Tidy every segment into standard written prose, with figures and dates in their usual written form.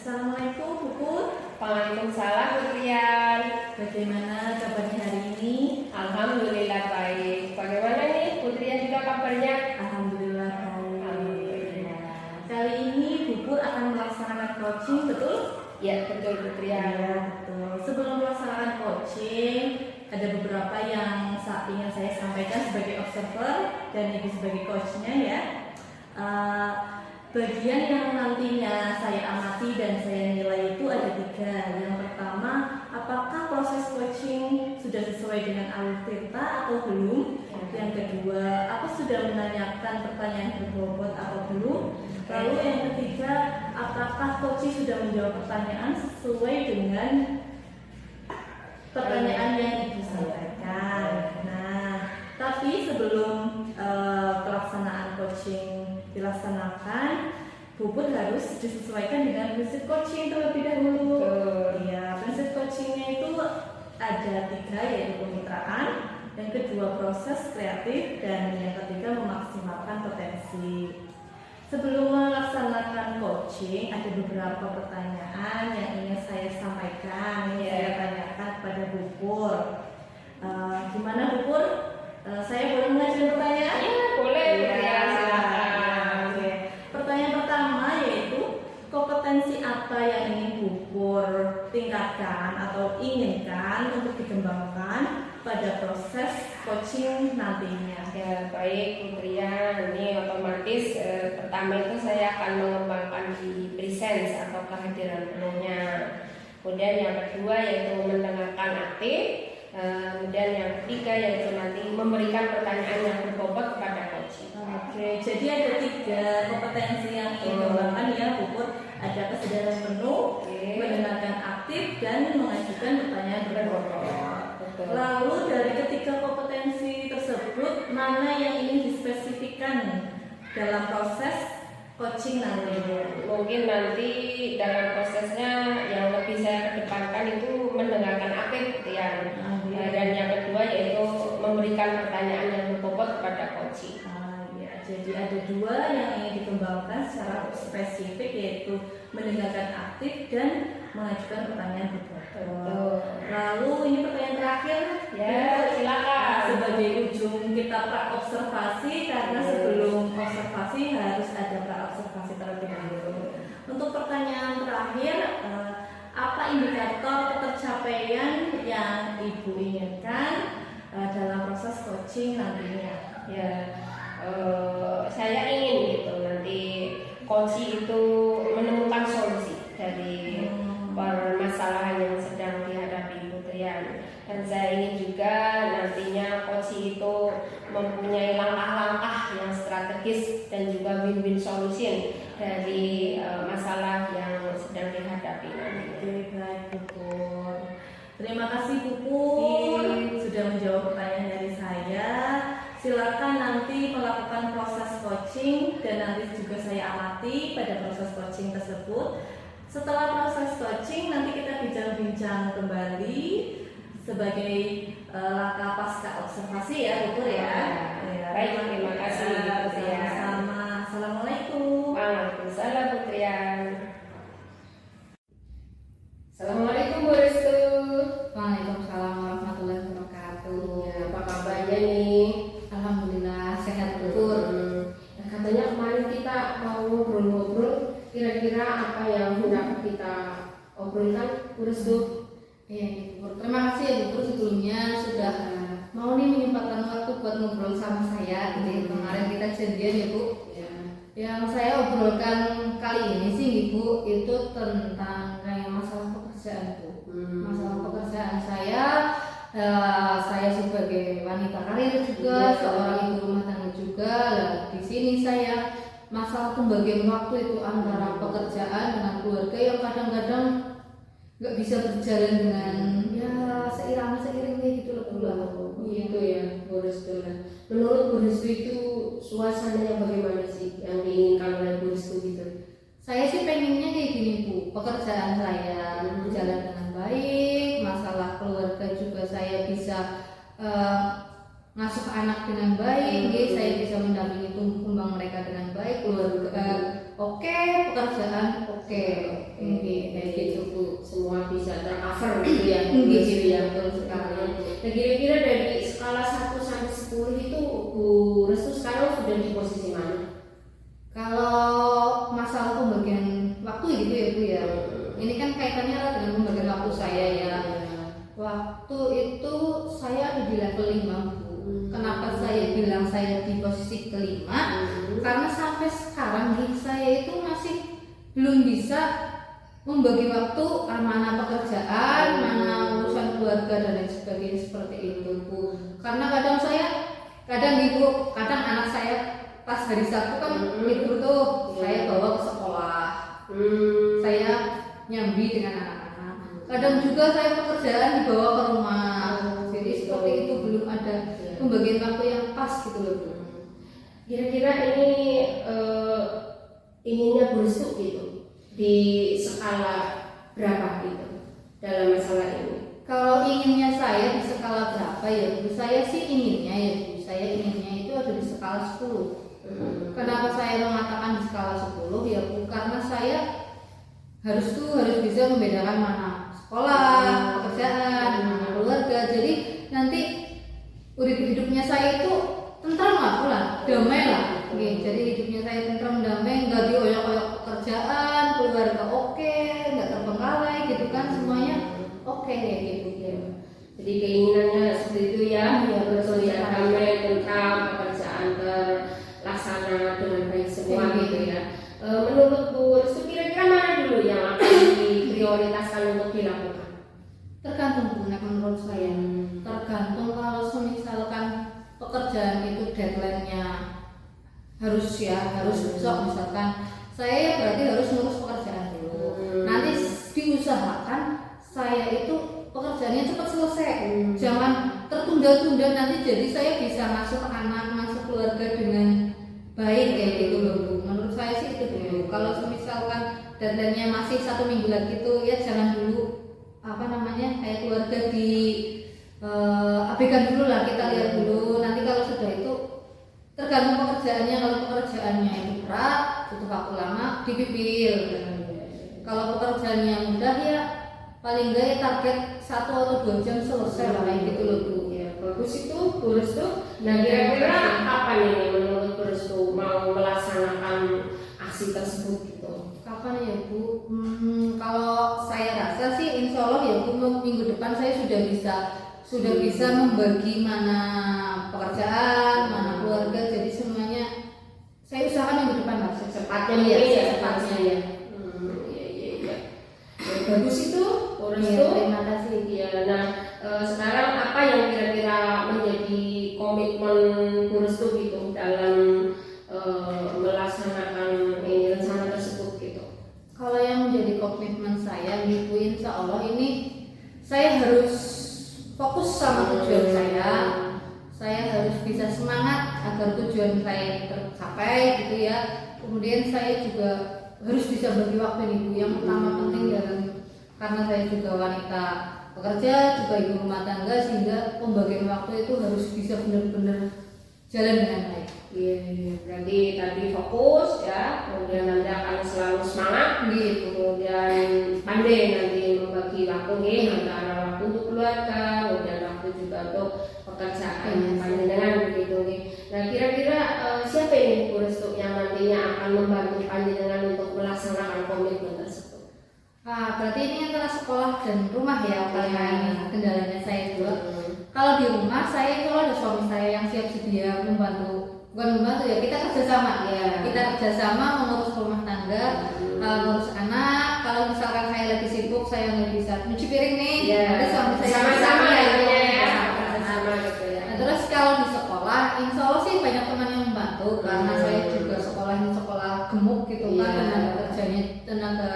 Assalamualaikum Bu Put. Waalaikumsalam Bu Trian. Bagaimana kabarnya hari ini? Alhamdulillah baik. Bagaimana nih Bu Trian juga kabarnya? Alhamdulillah baik. Alhamdulillah. Kali ini Bu Put akan melaksanakan coaching, betul? Ya betul Bu Trian. Ya, betul. Sebelum melaksanakan coaching, ada beberapa yang ingin saya sampaikan sebagai observer dan Ibu sebagai coachnya ya. Bagian yang nantinya saya amati dan saya nilai itu ada 3. Yang pertama, apakah proses coaching sudah sesuai dengan alur cerita atau belum? Yang kedua, apa sudah menanyakan pertanyaan berbobot atau belum? Lalu yang ketiga, apakah coaching sudah menjawab pertanyaan sesuai dengan pertanyaan yang Ibu sampaikan? Nah, tapi sebelum pelaksanaan coaching dilaksanakan, Bu Put harus disesuaikan dengan prinsip coaching terlebih dahulu. Ya, prinsip coachingnya itu ada 3, yaitu kemitraan, yang kedua proses kreatif, dan yang ketiga memaksimalkan potensi. Sebelum melaksanakan coaching, ada beberapa pertanyaan yang ingin saya sampaikan, saya tanyakan kepada Bu Pur. Gimana Bu Pur? Saya boleh mengajukan pertanyaan? Ya boleh Bu Trian, silakan. Pertanyaan pertama yaitu kompetensi apa yang ingin Bu Pur tingkatkan atau inginkan untuk dikembangkan pada proses coaching nantinya? Ya baik Bu Trian, ini otomatis pertama itu saya akan mengembangkan di presence atau kehadiran penuhnya. Kemudian yang kedua yaitu mendengarkan aktif. Kemudian yang ketiga yaitu nanti memberikan pertanyaan yang berbobot kepada coaching. Oke, jadi ada 3 kompetensi yang ingin dikembangkan ya Bu Pur. Ada kesadaran penuh, mendengarkan aktif, dan mengajukan pertanyaan berbobot. Lalu dari ketiga kompetensi tersebut, mana yang ingin dispesifikkan dalam proses coaching nantinya? Mungkin nanti dalam prosesnya yang lebih saya kedepankan itu mendengarkan aktif ya. Dan yang kedua yaitu memberikan pertanyaan yang berbobot kepada coaching. Jadi ada 2 yang ingin dikembangkan secara spesifik, yaitu mendengarkan aktif dan mengajukan pertanyaan berbobot. Lalu ini pertanyaan terakhir ya, silakan. Sebagai ujung kita pra-observasi, karena sebelum observasi harus ada pra-observasi terlebih dahulu. Untuk pertanyaan terakhir, apa indikator ketercapaian yang Ibu inginkan dalam proses coaching nantinya? Ya, saya ingin gitu nanti coaching itu menemukan solusi dari permasalahan yang sedang dihadapi Bu Trian. Dan saya ingin juga nantinya coaching itu mempunyai langkah-langkah yang strategis dan juga win-win solution dari masalah yang sedang dihadapi nantinya. Oke, baik Bu Pur. Terima kasih Bu Pur sudah menjawab pertanyaan dari saya. Silakan nanti melakukan proses coaching dan nanti juga saya amati pada proses coaching tersebut. Setelah proses coaching nanti kita bincang-bincang kembali sebagai langkah pasca observasi ya Bu Pur ya. Baik, terima kasih Bu Trian. Sama-sama. Assalamualaikum. Waalaikumsalam Bu Trian. Assalamualaikum Bu Restu. Waalaikumsalam warahmatullahi wabarakatuh. Ya, apa kabarnya nih? Alhamdulillah sehat betul. Nah, katanya kemarin kita mau ngobrol-ngobrol, kira-kira apa yang hendak kita obrolkan Bu Restu? Iya, Bu. Terima kasih ya Bu sebelumnya sudah mau nih menyempatkan waktu buat ngobrol sama saya. Jadi kemarin kita janjian ya Bu. Yang saya obrolkan kali ini sih Ibu itu tentang kayak masalah pekerjaan Bu. Masalah pekerjaan saya sebagai wanita karir juga, seorang ibu rumah tangga juga. Di sini saya masalah pembagian waktu itu antara pekerjaan dengan keluarga yang kadang-kadang nggak bisa berjalan dengan seiringnya gitu loh Bu. Gitu ya Bu Restu. Menurut Bu Restu itu suasananya bagaimana sih yang diinginkan oleh Bu Restu gitu? Saya sih pengennya kayak gini Bu, pekerjaan saya berjalan dengan baik, masalah keluarga juga saya bisa ngasuh anak dengan baik, saya bisa mendampingi tumbuh kembang mereka dengan baik, keluarga oke, pekerjaan oke. Kayak gitu Bu. Semua bisa tercover gitu ya. Gitu ya, betul sekali. Nah kira-kira dari skala 1 sampai 10 itu Bu Restu sekarang sudah di posisi mana? Kalau masalah pembagian waktu gitu ya Bu ya. Ini kan kaitannya erat dengan pembagian waktu saya ya. Waktu itu saya ada di level 5 Bu. Kenapa saya bilang saya di posisi kelima? Karena sampai sekarang nih saya itu masih belum bisa membagi waktu mana pekerjaan, mana urusan keluarga dan lain sebagainya seperti itu Bu. Karena kadang ibu, kadang anak saya pas hari Sabtu kan libur tuh, saya bawa ke sekolah, saya nyambi dengan anak-anak. Kadang juga saya pekerjaan dibawa ke rumah, jadi seperti itu belum ada pembagian waktu yang pas gitu loh Bu. Kira-kira ini inginnya Bu Restu gitu di skala berapa gitu dalam masalah ini? Kalau inginnya saya di skala berapa ya Bu? Saya sih inginnya ya Bu, saya inginnya itu ada di skala 10. Kenapa saya mengatakan di skala 10 ya Bu? Karena saya harus bisa membedakan mana sekolah, pekerjaan, mana keluarga. Jadi nanti hidupnya saya itu tentram lah, damai lah. Jadi hidupnya saya tentram, damai, nggak dioyak-oyak pekerjaan, keluarga oke, nggak terbengkalai gitu kan, semuanya oke kayak gitu ya. Jadi keinginannya seperti itu ya, Iya, betul ya, betul. damai, tentram, pekerjaan terlaksana dengan baik semua gitu ya. Menurut Bu Restu kira-kira mana dulu yang akan diprioritaskan untuk dilakukan? Tergantung Bu, menurut saya. Tergantung kalau misalkan pekerjaan itu deadline-nya harus besok misalkan, saya berarti harus ngurus pekerjaan dulu. Nanti diusahakan saya itu pekerjaannya cepat selesai, jangan tertunda-tunda, nanti jadi saya bisa masuk anak, masuk keluarga dengan baik kayak gitu loh Bu. Menurut saya sih itu dulu. Kalau misalkan deadline-nya masih 1 minggu lagi tuh ya jangan dulu kayak keluarga di abaikan dulu lah, kita lihat dulu. Nanti kalau sudah itu tergantung pekerjaannya. Kalau pekerjaannya itu berat, butuh waktu lama, dipipil. Kalau pekerjaannya mudah ya paling enggak ya target 1 atau 2 jam selesai lah kayak gitu loh Bu. Ya bagus itu Bu Restu. Nah kira-kira kapan ini menurut Bu Restu mau melaksanakan aksi tersebut gitu? Kapan ya Bu? Kalau saya rasa sih insya Allah ya Bu, minggu depan saya sudah bisa membagi mana pekerjaan, mana keluarga, jadi semuanya saya usahakan minggu depan lah Secepatnya ya, mungkin ya, secepatnya ya. Ya, bagus itu Bu Restu. Terima kasih. Ya, nah sekarang apa yang kira-kira menjadi komitmen Bu Restu gitu dalam melaksanakan ini rencana tersebut gitu? Kalau yang menjadi komitmen saya Bu, insya Allah ini saya harus fokus sama tujuan saya. Saya harus bisa semangat agar tujuan saya tercapai gitu ya. Kemudian saya juga harus bisa bagi waktu nih Bu. Yang pertama penting karena saya juga wanita pekerja, juga ibu rumah tangga, sehingga pembagian waktu itu harus bisa benar-benar jalan dengan baik. Iya, berarti tadi fokus ya, kemudian nanti akan selalu semangat gitu, kemudian pandai nanti membagi waktu nih antara waktu untuk keluarga, kemudian waktu juga untuk pekerjaan panjenengan begitu nih. Nah kira-kira siapa ini Bu Restu yang nantinya akan membantu panjenengan untuk melaksanakan komitmen tersebut? Berarti ini antara sekolah dan rumah ya kendalanya saya juga. Kalau di rumah saya kalau ada suami saya yang siap sedia membantu, bukan membantu ya, kita kerjasama ya. Kita kerjasama mengurus rumah tangga, mengurus anak. Kalau misalkan saya lagi sibuk, saya nggak bisa nyuci piring nih, ada suami saya sama-sama ya, sama gitu ya. Nah, terus kalau di sekolah, insya Allah sih banyak teman yang membantu karena saya juga sekolah gemuk gitu kan, tenaga kerjanya, tenaga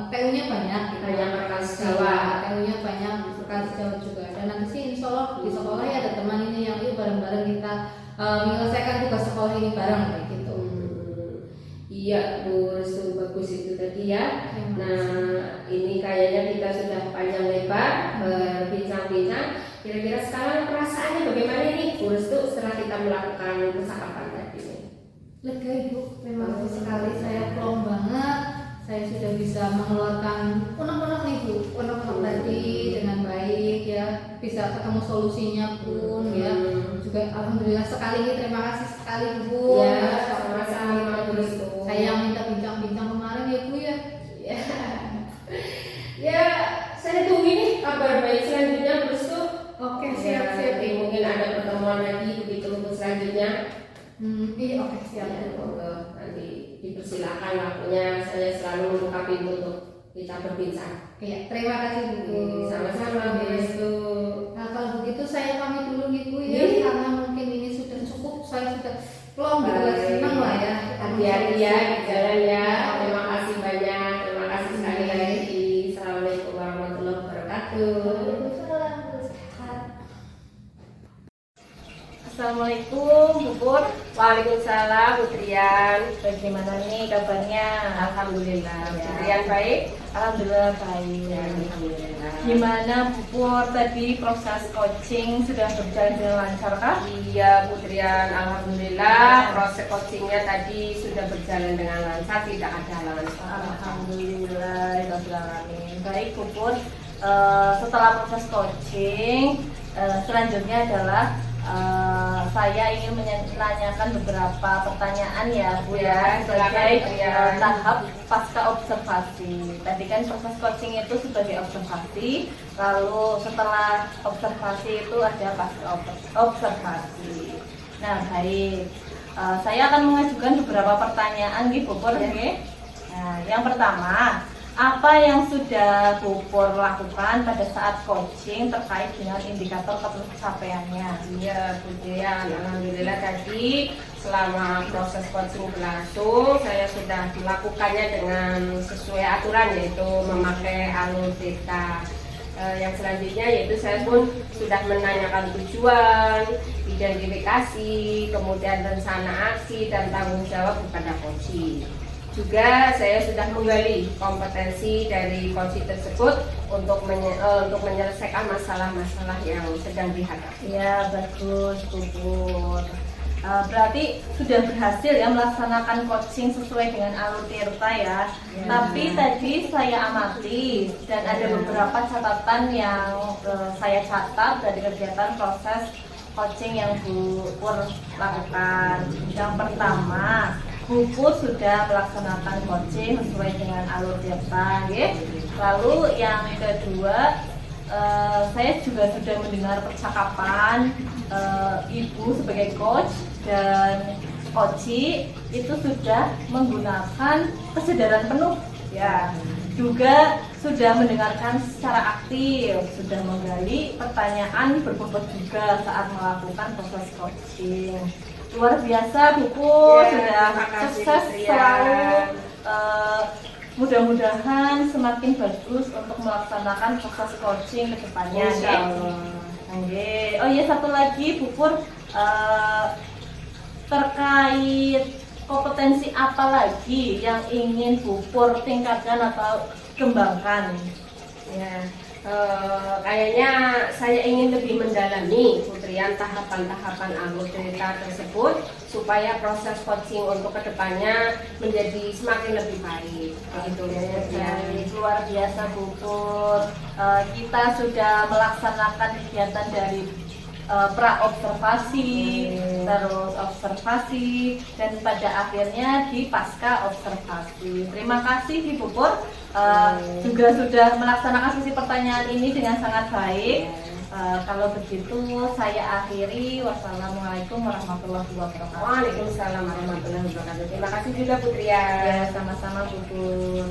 TU-nya banyak, banyak rekan sejawat, TU-nya banyak, rekan sejawat juga. Dan nanti sih insya Allah di sekolah ya ada teman ini yang yuk bareng-bareng kita menyelesaikan tugas sekolah ini bareng kayak gitu. Iya Bu Restu, bagus itu tadi ya. Nah ini kayaknya kita sudah panjang lebar berbincang-bincang. Kira-kira sekarang perasaannya bagaimana nih Bu Restu setelah kita melakukan percakapan tadi ini? lega Ibu, terima kasih sekali, saya plong banget. Saya sudah bisa mengeluarkan unek-unek nih Bu, unek-unek tadi dengan baik ya, bisa ketemu solusinya pun ya. Juga alhamdulillah sekali ini, terima kasih sekali Bu. Ya, sama-sama Bu. Saya yang minta bincang-bincang kemarin ya Bu ya. Ya, ya saya tunggu nih kabar baik selanjutnya Bu Restu. Oke, Ya, siap-siap. nanti mungkin ada pertemuan lagi begitu untuk selanjutnya. Iya, oke, siap. Ya, monggo nanti dipersilakan waktunya, saya selalu membuka pintu untuk kita berbincang. Iya, terima kasih Bu. Sama-sama Bu Restu. Nah, kalau begitu saya pamit dulu Ibu ya, Iya. karena mungkin ini sudah cukup, saya sudah plong gitu lah, Baik. senang lah ya. Hati-hati ya di jalan ya. Terima kasih banyak. Terima kasih sekali lagi. Assalamualaikum warahmatullahi wabarakatuh. Assalamualaikum Bu Pur. Waalaikumsalam Bu Trian. Bagaimana nih kabarnya? Alhamdulillah. Bu Ya. Trian baik. Alhamdulillah baik. Alhamdulillah. Gimana Bu Pur, tadi proses coaching sudah berjalan dengan lancar kah? Iya Bu Trian, alhamdulillah proses coachingnya tadi sudah berjalan dengan lancar, tidak ada halangan. Alhamdulillah, alamin. Baik Bu Pur, setelah proses coaching, selanjutnya adalah saya ingin menanyakan beberapa pertanyaan ya Bu ya, Silakan, sebagai ya. tahap pasca observasi. Tadi kan proses coaching itu sebagai observasi, lalu setelah observasi itu ada pasca observasi. Nah baik, saya akan mengajukan beberapa pertanyaan nih Bu Pur, nggih. Nah, yang pertama, apa yang sudah Bu Pur lakukan pada saat coaching terkait dengan indikator pencapaiannya? Iya Bu Trian, alhamdulillah tadi selama proses coaching berlangsung saya sudah melakukannya dengan sesuai aturan, yaitu memakai alur theta. Yang selanjutnya yaitu saya pun sudah menanyakan tujuan, identifikasi, kemudian rencana aksi dan tanggung jawab kepada coach. Juga saya sudah menggali kompetensi dari coach tersebut untuk menyelesaikan masalah-masalah yang sedang dihadapi. Ya bagus Bu Pur. Berarti sudah berhasil ya melaksanakan coaching sesuai dengan alur tirta ya. Tapi tadi saya amati dan ada beberapa catatan yang saya catat dari kegiatan proses coaching yang Bu Pur lakukan. Yang pertama, Bu Pur sudah melaksanakan coaching sesuai dengan alur tirta, ya. Lalu yang kedua, saya juga sudah mendengar percakapan Ibu sebagai coach dan coach itu sudah menggunakan kesadaran penuh, ya. Juga sudah mendengarkan secara aktif, sudah menggali pertanyaan berbobot juga saat melakukan proses coaching. Luar biasa Bu Pur, Ya, sudah terima kasih, sukses Bu Trian. selalu. Mudah-mudahan semakin bagus untuk melaksanakan proses coaching ke depannya. Insya ya. Allah. Oke. Oh iya, satu lagi Bu Pur, terkait kompetensi apa lagi yang ingin Bu Pur tingkatkan atau kembangkan? Ya, kayaknya saya ingin lebih mendalami Putrian tahapan-tahapan alur cerita tersebut supaya proses coaching untuk kedepannya menjadi semakin lebih baik. Begitu ya. Baik, luar biasa Bu Pur. Kita sudah melaksanakan kegiatan dari pra-observasi, terus observasi, dan pada akhirnya di pasca observasi. Terima kasih Ibu Pur, juga sudah melaksanakan sesi pertanyaan ini dengan sangat baik. Kalau begitu saya akhiri. Wassalamualaikum warahmatullahi wabarakatuh. Waalaikumsalam warahmatullahi wabarakatuh. Terima kasih juga Putrian. Ya, sama-sama Bu Pur.